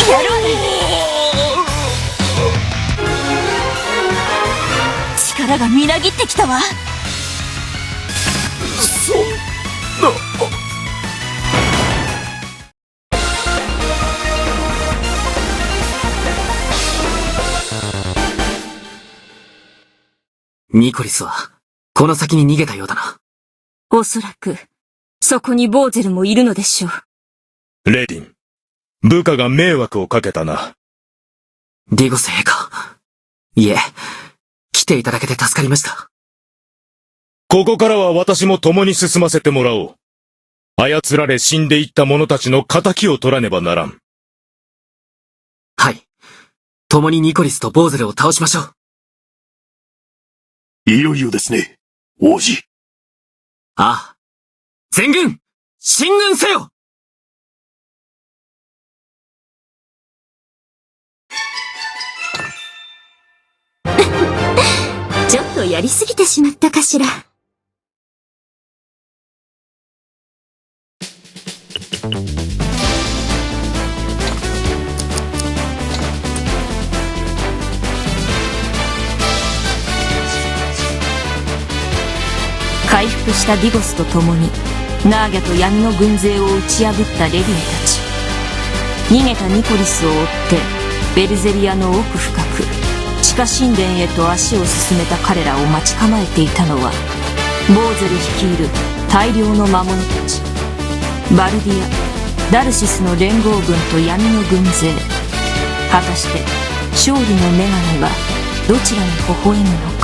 やろうね。力がみなぎってきたわ。そんな。ニコリスはこの先に逃げたようだな。おそらくそこにボーゼルもいるのでしょう。レディン、部下が迷惑をかけたな。ディゴス陛下。いえ、来ていただけて助かりました。ここからは私も共に進ませてもらおう。操られ死んでいった者たちの仇を取らねばならん。はい。共にニコリスとボーゼルを倒しましょう。いよいよですね、王子。ああ。全軍、進軍せよ。ちょっとやりすぎてしまったかしら。回復したディゴスと共にナーギャと闇の軍勢を打ち破ったレディンたち。逃げたニコリスを追ってベルゼリアの奥深く地下神殿へと足を進めた彼らを待ち構えていたのは、ボーゼル率いる大量の魔物たち。バルディア、ダルシスの連合軍と闇の軍勢。果たして勝利の女神はどちらに微笑むのか。